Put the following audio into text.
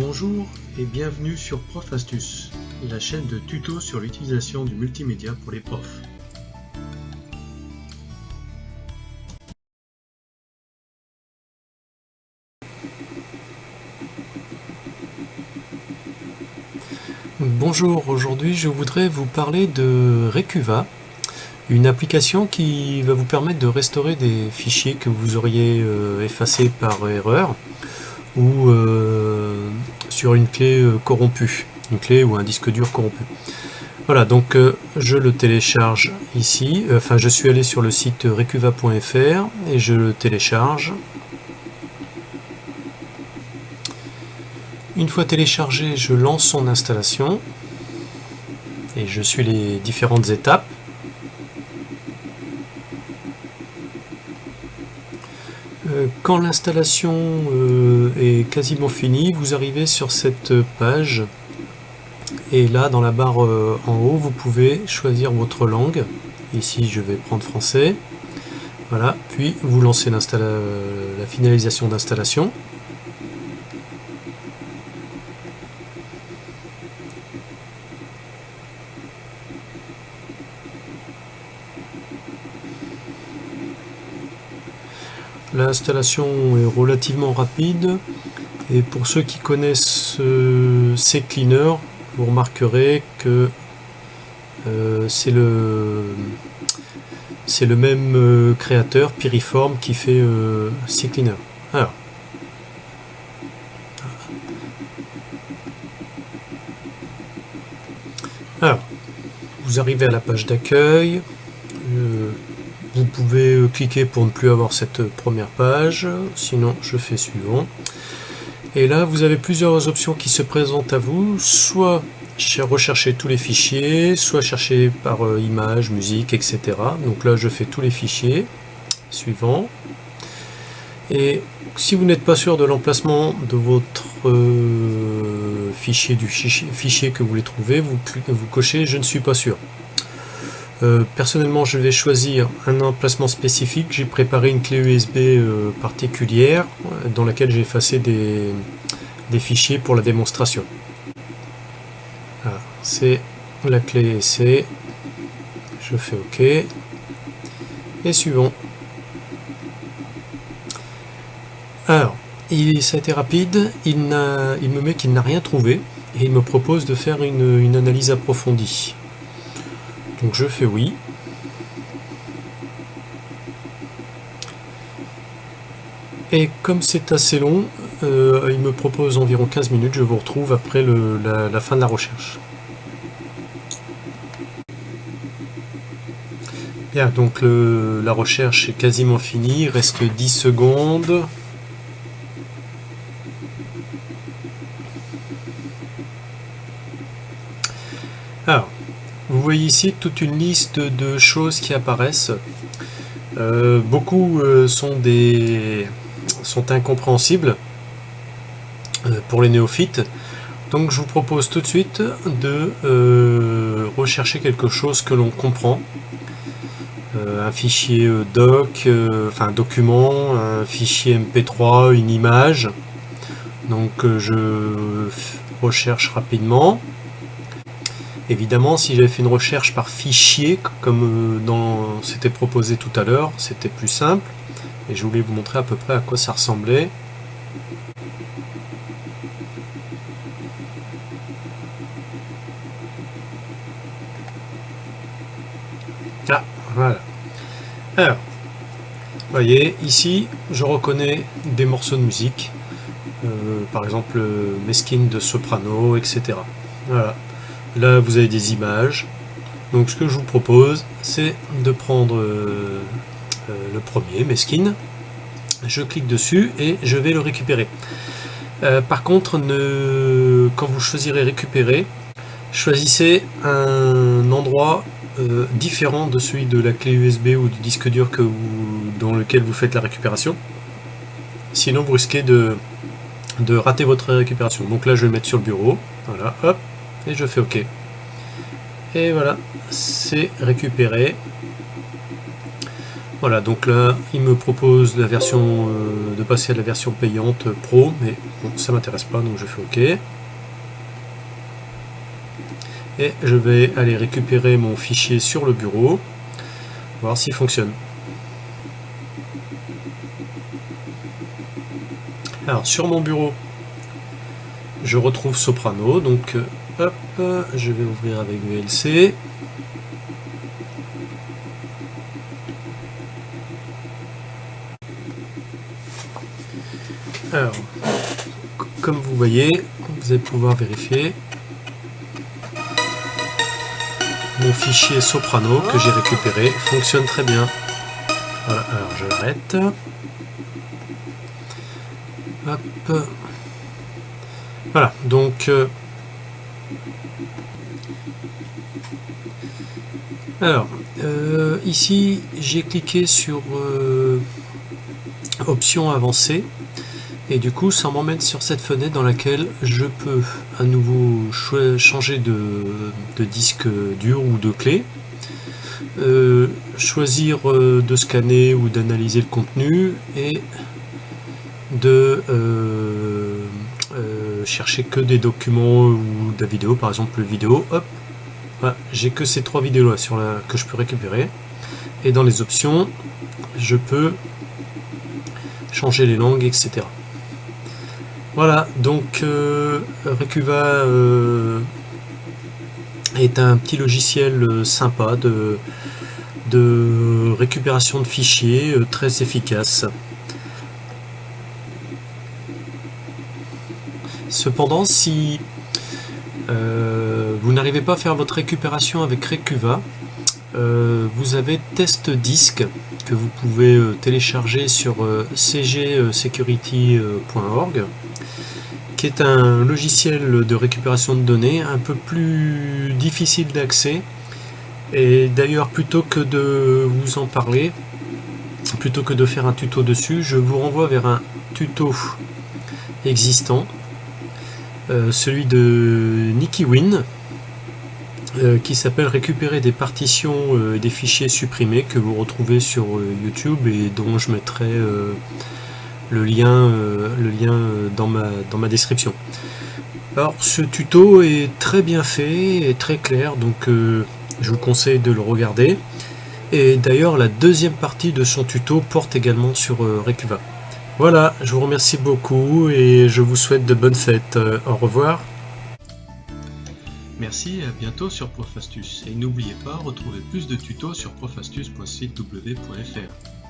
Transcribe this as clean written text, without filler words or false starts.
Bonjour et bienvenue sur Prof Astuce, la chaîne de tutos sur l'utilisation du multimédia pour les profs. Bonjour, aujourd'hui je voudrais vous parler de Recuva, une application qui va vous permettre de restaurer des fichiers que vous auriez effacés par erreur ou sur une clé corrompue, une clé ou un disque dur corrompu. Voilà, donc je le télécharge ici, je suis allé sur le site recuva.fr et je le télécharge. Une fois téléchargé, je lance son installation et je suis les différentes étapes. Quand l'installation est quasiment finie, vous arrivez sur cette page et là dans la barre en haut vous pouvez choisir votre langue. Ici je vais prendre français. Voilà, puis vous lancez la finalisation d'installation. L'installation est relativement rapide et pour ceux qui connaissent CCleaner, vous remarquerez que c'est le même créateur, Piriform, qui fait CCleaner. Alors, vous arrivez à la page d'accueil. Vous pouvez cliquer pour ne plus avoir cette première page, sinon je fais suivant. Et là, vous avez plusieurs options qui se présentent à vous, soit rechercher tous les fichiers, soit chercher par image, musique, etc. Donc là, je fais tous les fichiers, suivant. Et si vous n'êtes pas sûr de l'emplacement de votre fichier que vous voulez trouver, vous cochez « Je ne suis pas sûr ». Personnellement, je vais choisir un emplacement spécifique. J'ai préparé une clé USB particulière dans laquelle j'ai effacé des fichiers pour la démonstration. Voilà, c'est la clé essai. Je fais OK. Et suivant. Alors, ça a été rapide. Il me met qu'il n'a rien trouvé et il me propose de faire une analyse approfondie. Donc je fais oui. Et comme c'est assez long, il me propose environ 15 minutes, je vous retrouve après la fin de la recherche. Bien, donc la recherche est quasiment finie, il reste 10 secondes. Alors, vous voyez ici toute une liste de choses qui apparaissent. Beaucoup sont incompréhensibles pour les néophytes. Donc je vous propose tout de suite de rechercher quelque chose que l'on comprend. Un fichier doc, un document, un fichier MP3, une image. Donc je recherche rapidement. Évidemment, si j'avais fait une recherche par fichier, comme c'était proposé tout à l'heure, c'était plus simple. Et je voulais vous montrer à peu près à quoi ça ressemblait. Ah, voilà. Alors, vous voyez, ici, je reconnais des morceaux de musique. Par exemple, Mesquine de Soprano, etc. Voilà. Là, vous avez des images. Donc, ce que je vous propose, c'est de prendre le premier, Mesquine. Je clique dessus et je vais le récupérer. Par contre, quand vous choisirez récupérer, choisissez un endroit différent de celui de la clé USB ou du disque dur dans lequel vous faites la récupération. Sinon, vous risquez de rater votre récupération. Donc là, je vais le mettre sur le bureau. Voilà, hop. Et je fais OK. Et voilà, c'est récupéré. Voilà, donc là, il me propose la version de passer à la version payante pro, mais bon, ça m'intéresse pas, donc je fais OK. Et je vais aller récupérer mon fichier sur le bureau, voir s'il fonctionne. Alors, sur mon bureau, je retrouve Soprano, donc hop, je vais ouvrir avec VLC. Alors, comme vous voyez, vous allez pouvoir vérifier mon fichier Soprano que j'ai récupéré fonctionne très bien. Voilà, alors je l'arrête. Hop. Voilà, donc alors ici j'ai cliqué sur options avancées. Et du coup, ça m'emmène sur cette fenêtre dans laquelle je peux à nouveau changer de disque dur ou de clé, choisir de scanner ou d'analyser le contenu et de chercher que des documents ou de la vidéo, par exemple vidéo. Hop, voilà, j'ai que ces 3 vidéos là que je peux récupérer. Et dans les options, je peux changer les langues, etc. Voilà, donc Recuva est un petit logiciel sympa de récupération de fichiers, très efficace. Cependant, si vous n'arrivez pas à faire votre récupération avec Recuva, vous avez Test Disk que vous pouvez télécharger sur cgsecurity.org, qui est un logiciel de récupération de données un peu plus difficile d'accès. Et d'ailleurs, plutôt que de vous en parler, plutôt que de faire un tuto dessus, je vous renvoie vers un tuto existant, celui de NikiWin, qui s'appelle Récupérer des partitions et des fichiers supprimés, que vous retrouvez sur YouTube et dont je mettrai le lien dans ma description. Alors ce tuto est très bien fait et très clair, donc je vous conseille de le regarder. Et d'ailleurs la deuxième partie de son tuto porte également sur Recuva. Voilà, je vous remercie beaucoup et je vous souhaite de bonnes fêtes. Au revoir. Merci et à bientôt sur Profastuce. Et n'oubliez pas, retrouvez plus de tutos sur profastuce.sitew.fr.